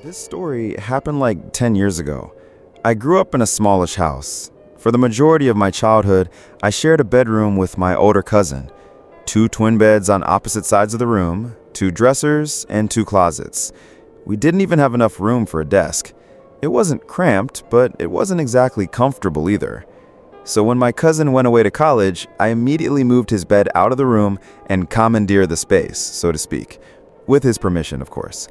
This story happened like 10 years ago. I grew up in a smallish house. For the majority of my childhood, I shared a bedroom with my older cousin. Two twin beds on opposite sides of the room, two dressers, and two closets. We didn't even have enough room for a desk. It wasn't cramped, but it wasn't exactly comfortable either. So when my cousin went away to college, I immediately moved his bed out of the room and commandeered the space, so to speak. With his permission, of course.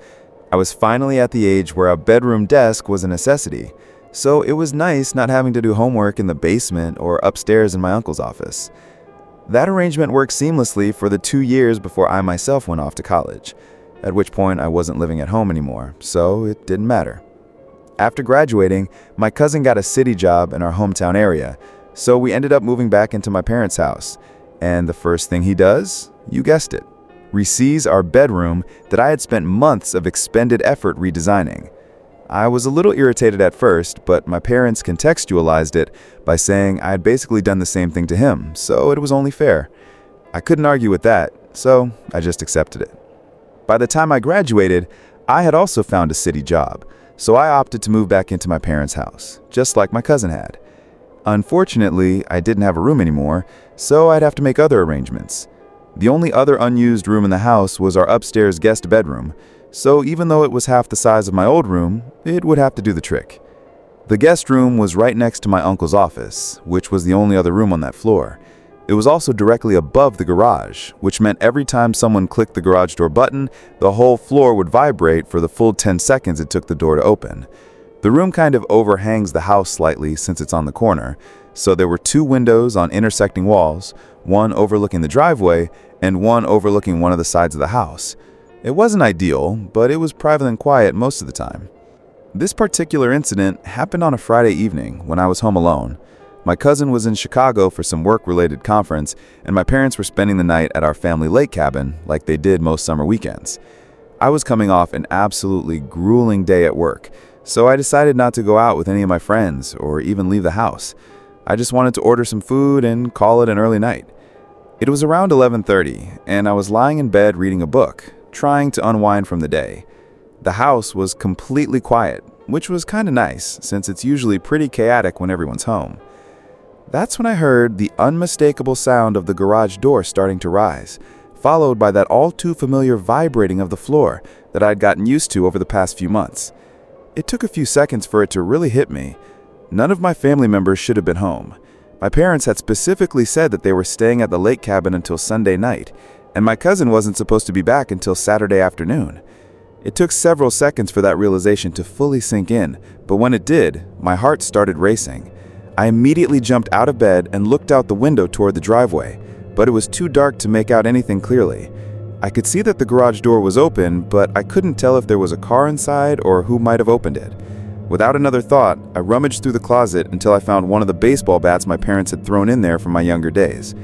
I was finally at the age where a bedroom desk was a necessity, so it was nice not having to do homework in the basement or upstairs in my uncle's office. That arrangement worked seamlessly for the 2 years before I myself went off to college, at which point I wasn't living at home anymore, so it didn't matter. After graduating, my cousin got a city job in our hometown area, so we ended up moving back into my parents' house. And the first thing he does, you guessed it, resees our bedroom that I had spent months of expended effort redesigning. I was a little irritated at first, but my parents contextualized it by saying I had basically done the same thing to him, so it was only fair. I couldn't argue with that, so I just accepted it. By the time I graduated, I had also found a city job, so I opted to move back into my parents' house, just like my cousin had. Unfortunately, I didn't have a room anymore, so I'd have to make other arrangements. The only other unused room in the house was our upstairs guest bedroom, so even though it was half the size of my old room, it would have to do the trick. The guest room was right next to my uncle's office, which was the only other room on that floor. It was also directly above the garage, which meant every time someone clicked the garage door button, the whole floor would vibrate for the full 10 seconds it took the door to open. The room kind of overhangs the house slightly since it's on the corner, so there were two windows on intersecting walls, one overlooking the driveway and one overlooking one of the sides of the house. It wasn't ideal, but it was private and quiet most of the time. This particular incident happened on a Friday evening when I was home alone. My cousin was in Chicago for some work-related conference, and my parents were spending the night at our family lake cabin like they did most summer weekends. I was coming off an absolutely grueling day at work, so I decided not to go out with any of my friends or even leave the house. I just wanted to order some food and call it an early night. It was around 11:30, and I was lying in bed reading a book, trying to unwind from the day. The house was completely quiet, which was kind of nice since it's usually pretty chaotic when everyone's home. That's when I heard the unmistakable sound of the garage door starting to rise, followed by that all too familiar vibrating of the floor that I'd gotten used to over the past few months. It took a few seconds for it to really hit me. None of my family members should have been home. My parents had specifically said that they were staying at the lake cabin until Sunday night, and my cousin wasn't supposed to be back until Saturday afternoon. It took several seconds for that realization to fully sink in, but when it did, my heart started racing. I immediately jumped out of bed and looked out the window toward the driveway, but it was too dark to make out anything clearly. I could see that the garage door was open, but I couldn't tell if there was a car inside or who might have opened it. Without another thought, I rummaged through the closet until I found one of the baseball bats my parents had thrown in there from my younger days.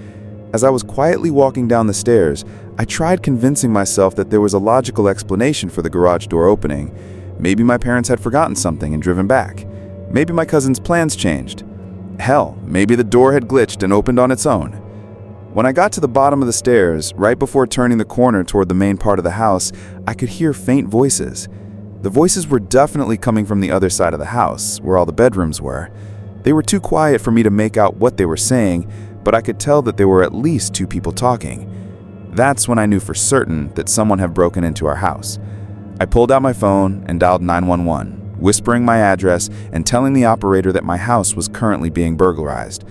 As I was quietly walking down the stairs, I tried convincing myself that there was a logical explanation for the garage door opening. Maybe my parents had forgotten something and driven back. Maybe my cousin's plans changed. Hell, maybe the door had glitched and opened on its own. When I got to the bottom of the stairs, right before turning the corner toward the main part of the house, I could hear faint voices. The voices were definitely coming from the other side of the house, where all the bedrooms were. They were too quiet for me to make out what they were saying, but I could tell that there were at least two people talking. That's when I knew for certain that someone had broken into our house. I pulled out my phone and dialed 911, whispering my address and telling the operator that my house was currently being burglarized.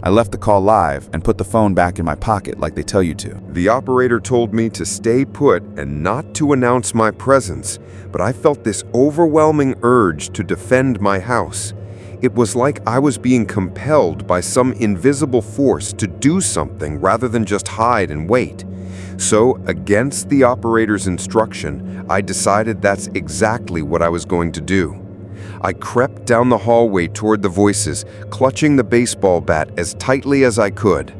I left the call live and put the phone back in my pocket like they tell you to. The operator told me to stay put and not to announce my presence, but I felt this overwhelming urge to defend my house. It was like I was being compelled by some invisible force to do something rather than just hide and wait. So, against the operator's instruction, I decided that's exactly what I was going to do. I crept down the hallway toward the voices, clutching the baseball bat as tightly as I could.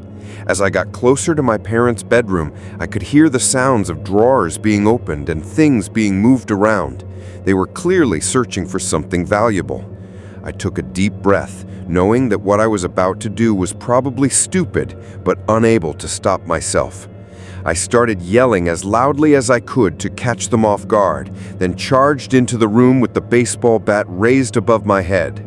As I got closer to my parents' bedroom, I could hear the sounds of drawers being opened and things being moved around. They were clearly searching for something valuable. I took a deep breath, knowing that what I was about to do was probably stupid, but unable to stop myself. I started yelling as loudly as I could to catch them off guard, then charged into the room with the baseball bat raised above my head.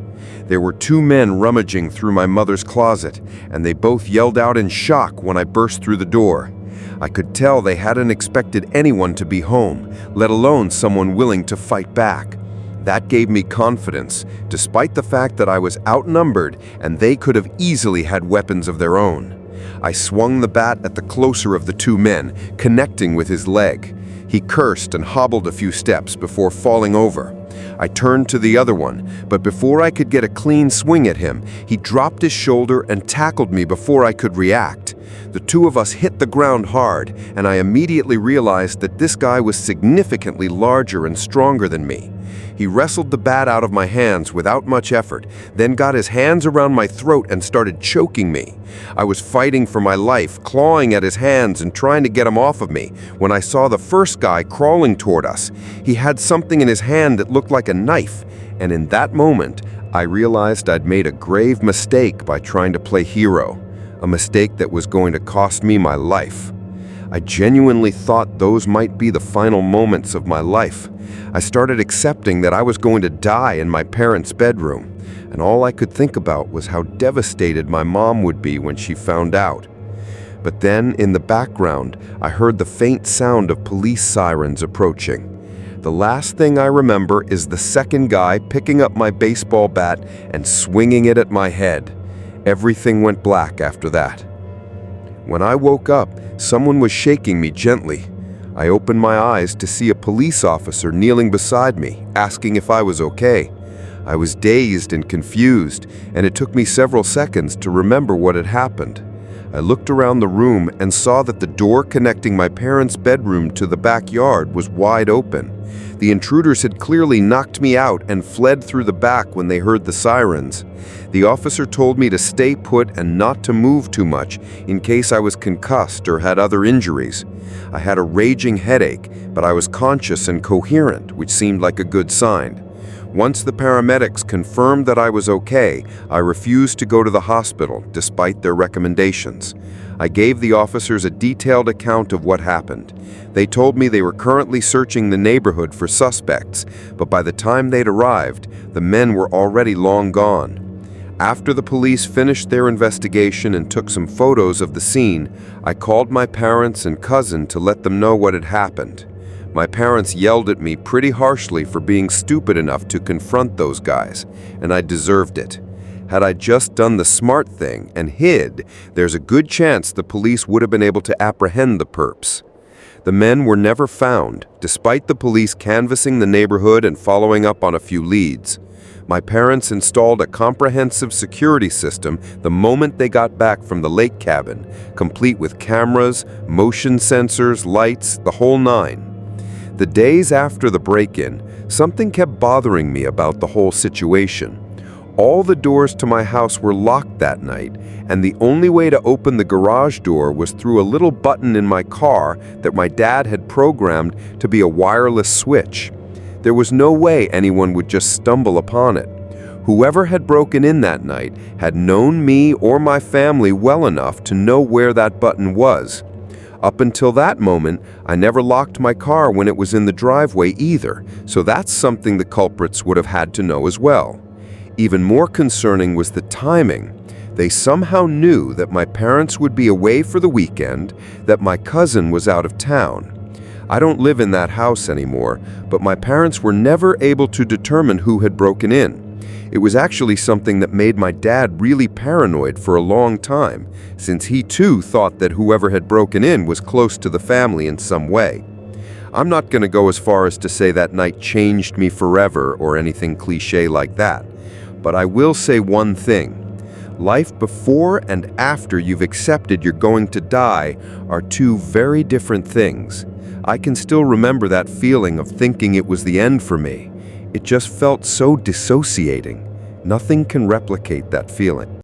There were two men rummaging through my mother's closet, and they both yelled out in shock when I burst through the door. I could tell they hadn't expected anyone to be home, let alone someone willing to fight back. That gave me confidence, despite the fact that I was outnumbered and they could have easily had weapons of their own. I swung the bat at the closer of the two men, connecting with his leg. He cursed and hobbled a few steps before falling over. I turned to the other one, but before I could get a clean swing at him, he dropped his shoulder and tackled me before I could react. The two of us hit the ground hard, and I immediately realized that this guy was significantly larger and stronger than me. He wrestled the bat out of my hands without much effort, then got his hands around my throat and started choking me. I was fighting for my life, clawing at his hands and trying to get him off of me, when I saw the first guy crawling toward us. He had something in his hand that looked like a knife, and in that moment, I realized I'd made a grave mistake by trying to play hero, a mistake that was going to cost me my life. I genuinely thought those might be the final moments of my life. I started accepting that I was going to die in my parents' bedroom, and all I could think about was how devastated my mom would be when she found out. But then, in the background, I heard the faint sound of police sirens approaching. The last thing I remember is the second guy picking up my baseball bat and swinging it at my head. Everything went black after that. When I woke up, someone was shaking me gently. I opened my eyes to see a police officer kneeling beside me, asking if I was okay. I was dazed and confused, and it took me several seconds to remember what had happened. I looked around the room and saw that the door connecting my parents' bedroom to the backyard was wide open. The intruders had clearly knocked me out and fled through the back when they heard the sirens. The officer told me to stay put and not to move too much in case I was concussed or had other injuries. I had a raging headache, but I was conscious and coherent, which seemed like a good sign. Once the paramedics confirmed that I was okay, I refused to go to the hospital despite their recommendations. I gave the officers a detailed account of what happened. They told me they were currently searching the neighborhood for suspects, but by the time they'd arrived, the men were already long gone. After the police finished their investigation and took some photos of the scene, I called my parents and cousin to let them know what had happened. My parents yelled at me pretty harshly for being stupid enough to confront those guys, and I deserved it. Had I just done the smart thing and hid, there's a good chance the police would have been able to apprehend the perps. The men were never found, despite the police canvassing the neighborhood and following up on a few leads. My parents installed a comprehensive security system the moment they got back from the lake cabin, complete with cameras, motion sensors, lights, the whole nine. The days after the break-in, something kept bothering me about the whole situation. All the doors to my house were locked that night, and the only way to open the garage door was through a little button in my car that my dad had programmed to be a wireless switch. There was no way anyone would just stumble upon it. Whoever had broken in that night had known me or my family well enough to know where that button was. Up until that moment, I never locked my car when it was in the driveway either, so that's something the culprits would have had to know as well. Even more concerning was the timing. They somehow knew that my parents would be away for the weekend, that my cousin was out of town. I don't live in that house anymore, but my parents were never able to determine who had broken in. It was actually something that made my dad really paranoid for a long time, since he too thought that whoever had broken in was close to the family in some way. I'm not going to go as far as to say that night changed me forever or anything cliché like that, but I will say one thing. Life before and after you've accepted you're going to die are two very different things. I can still remember that feeling of thinking it was the end for me. It just felt so dissociating. Nothing can replicate that feeling.